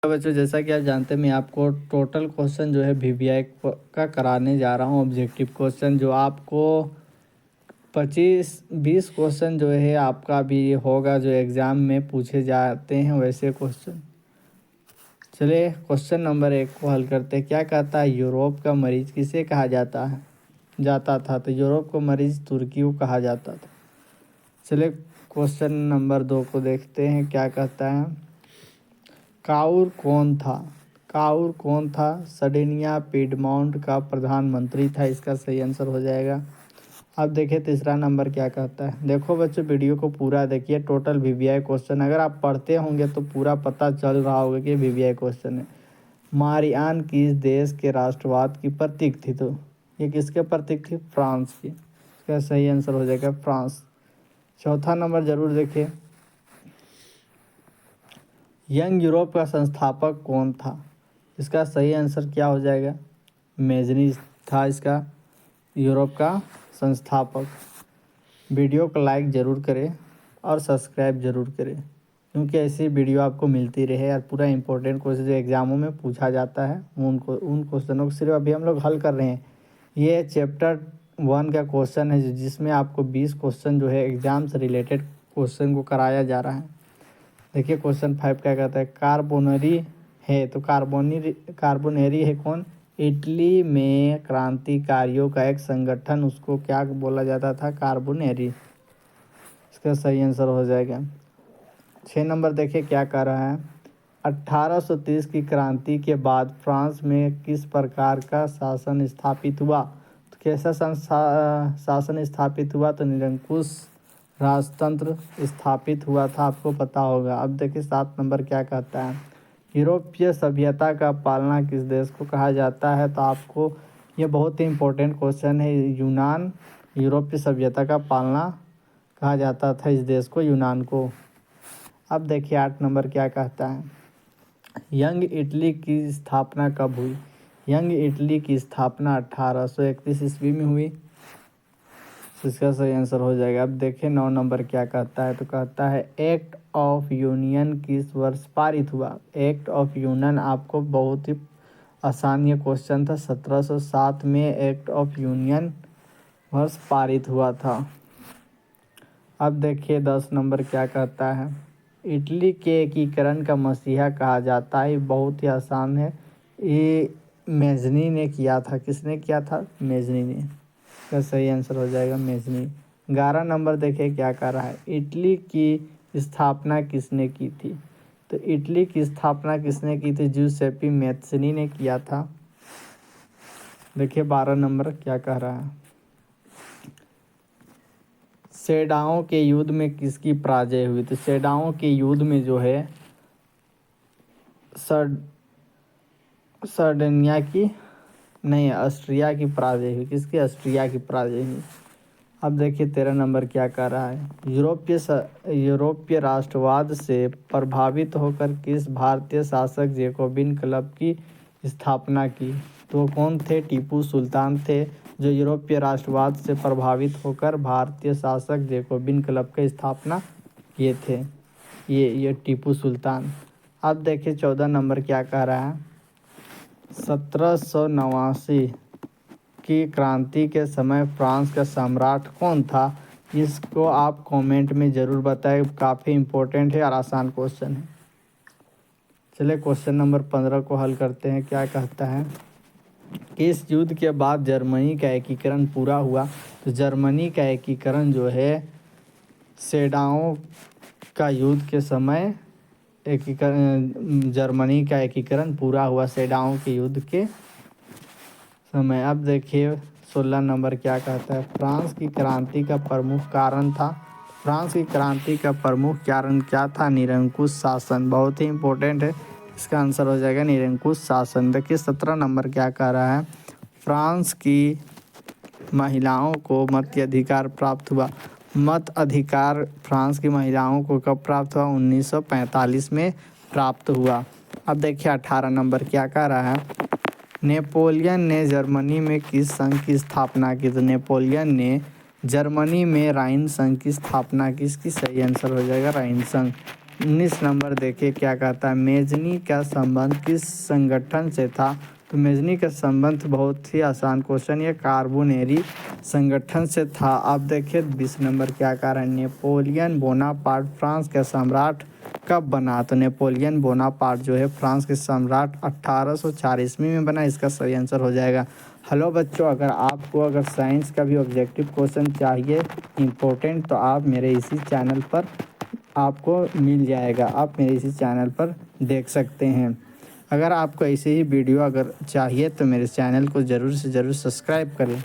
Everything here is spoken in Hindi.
तो बच्चों, जैसा कि आप जानते हैं, मैं आपको टोटल क्वेश्चन जो है वीवीआई का कराने जा रहा हूँ। ऑब्जेक्टिव क्वेश्चन जो आपको 25-20 क्वेश्चन जो है आपका भी होगा, जो एग्ज़ाम में पूछे जाते हैं वैसे क्वेश्चन। चलिए क्वेश्चन नंबर 1 को हल करते हैं। क्या कहता है, यूरोप का मरीज़ किसे कहा जाता था? तो यूरोप को मरीज़ तुर्की को कहा जाता था। चलिए क्वेश्चन नंबर 2 को देखते हैं। क्या कहता है, काउर कौन था? सर्डिनिया पीडमोंट का प्रधानमंत्री था। इसका सही आंसर हो जाएगा। अब देखिए तीसरा नंबर क्या कहता है। देखो बच्चों, वीडियो को पूरा देखिए। टोटल वीवीआई क्वेश्चन अगर आप पढ़ते होंगे तो पूरा पता चल रहा होगा कि वीवीआई क्वेश्चन है। मारियान किस देश के राष्ट्रवाद की प्रतीक थी? तो ये किसके प्रतीक थी? फ्रांस की। इसका सही आंसर हो जाएगा फ्रांस। चौथा नंबर जरूर देखिए। यंग यूरोप का संस्थापक कौन था? इसका सही आंसर क्या हो जाएगा? मेजनी था इसका यूरोप का संस्थापक। वीडियो को लाइक ज़रूर करें और सब्सक्राइब ज़रूर करें, क्योंकि ऐसी वीडियो आपको मिलती रहे और पूरा इंपॉर्टेंट क्वेश्चन जो एग्ज़ामों में पूछा जाता है उन क्वेश्चनों को सिर्फ अभी हम लोग हल कर रहे हैं। ये चैप्टर 1 का क्वेश्चन है जिसमें आपको 20 क्वेश्चन जो है एग्ज़ाम से रिलेटेड क्वेश्चन को कराया जा रहा है। देखिए क्वेश्चन 5 क्या कहता है, कार्बोनरी है। तो कार्बोनेरी है कौन? इटली में क्रांतिकारियों का एक संगठन, उसको क्या बोला जाता था? कार्बोनेरी। इसका सही आंसर हो जाएगा। 6 नंबर देखिए क्या कह रहा है, 1830 की क्रांति के बाद फ्रांस में किस प्रकार का शासन स्थापित हुआ? तो कैसा शासन स्थापित हुआ? तो निरंकुश राजतंत्र स्थापित हुआ था, आपको पता होगा। अब देखिए 7 नंबर क्या कहता है, यूरोपीय सभ्यता का पालना किस देश को कहा जाता है? तो आपको ये बहुत ही इम्पोर्टेंट क्वेश्चन है। यूनान यूरोपीय सभ्यता का पालना कहा जाता था इस देश को, यूनान को। अब देखिए 8 नंबर क्या कहता है, यंग इटली की स्थापना कब हुई? यंग इटली की स्थापना 1831 ईस्वी में हुई। इसका सही आंसर हो जाएगा। अब देखिए 9 नंबर क्या कहता है। तो कहता है, एक्ट ऑफ यूनियन किस वर्ष पारित हुआ? एक्ट ऑफ यूनियन आपको बहुत ही आसान ये क्वेश्चन था। 1707 में एक्ट ऑफ यूनियन वर्ष पारित हुआ था। अब देखिए 10 नंबर क्या कहता है, इटली के एकीकरण का मसीहा कहा जाता है। बहुत ही आसान है, ये मेजनी ने किया था। किसने किया था? मेजनी ने। इसका सही आंसर हो जाएगा मेजनी। 11 नंबर देखिए क्या कह रहा है, इटली की स्थापना किसने की थी? तो इटली की स्थापना किसने की थी? जूसेपी मैत्सनी ने किया था। देखिए 12 नंबर क्या कह रहा है, सेडाओं के युद्ध में किसकी पराजय हुई? तो सेडाओं के युद्ध में जो है सर्डिनिया की नहीं, ऑस्ट्रिया की पराजय हुई। किसकी? ऑस्ट्रिया की पराजय हुई। अब देखिए 13 नंबर क्या कह रहा है, यूरोपीय राष्ट्रवाद से प्रभावित होकर किस भारतीय शासक जैकोबिन क्लब की स्थापना की? तो कौन थे? टीपू सुल्तान थे, जो यूरोपीय राष्ट्रवाद से प्रभावित होकर भारतीय शासक जैकोबिन क्लब की स्थापना किए थे। ये टीपू सुल्तान। अब देखिए 14 नंबर क्या कह रहा है, 1789 की क्रांति के समय फ्रांस का सम्राट कौन था? इसको आप कमेंट में ज़रूर बताएं, काफ़ी इम्पोर्टेंट है और आसान क्वेश्चन है। चलिए क्वेश्चन नंबर 15 को हल करते हैं। क्या कहता है, किस युद्ध के बाद जर्मनी का एकीकरण पूरा हुआ? तो जर्मनी का एकीकरण जो है सेडाओं का युद्ध के समय जर्मनी का एकीकरण पूरा हुआ, सेडाओं के युद्ध के समय। अब देखिए 16 नंबर क्या कहता है, फ्रांस की क्रांति का प्रमुख कारण था। फ्रांस की क्रांति का प्रमुख कारण क्या था? निरंकुश शासन। बहुत ही इंपॉर्टेंट है, इसका आंसर हो जाएगा निरंकुश शासन। देखिए 17 नंबर क्या कह रहा है, फ्रांस की महिलाओं को मताधिकार प्राप्त हुआ। मत अधिकार फ्रांस की महिलाओं को कब प्राप्त हुआ? 1945 में प्राप्त हुआ। अब देखिए 18 नंबर क्या कह रहा है, नेपोलियन ने जर्मनी में किस संघ की स्थापना की? तो नेपोलियन ने जर्मनी में राइन संघ की स्थापना की। इसकी सही आंसर हो जाएगा राइन संघ। 19 नंबर देखिए क्या कहता है, मेजनी का संबंध किस संगठन से था। तो मेजनी का संबंध बहुत ही आसान क्वेश्चन, ये कार्बोनेरी संगठन से था। अब देखिए 20 नंबर क्या कह रहा है, नेपोलियन बोनापार्ट फ्रांस का सम्राट कब बना। तो नेपोलियन बोनापार्ट जो है फ्रांस के सम्राट 1804 ईस्वी में बना। इसका सही आंसर हो जाएगा। हेलो बच्चों, अगर साइंस का भी ऑब्जेक्टिव क्वेश्चन चाहिए इम्पोर्टेंट, तो आप मेरे इसी चैनल पर आपको मिल जाएगा, आप मेरे इसी चैनल पर देख सकते हैं। अगर आपको ऐसे ही वीडियो अगर चाहिए तो मेरे चैनल को ज़रूर से ज़रूर सब्सक्राइब करें।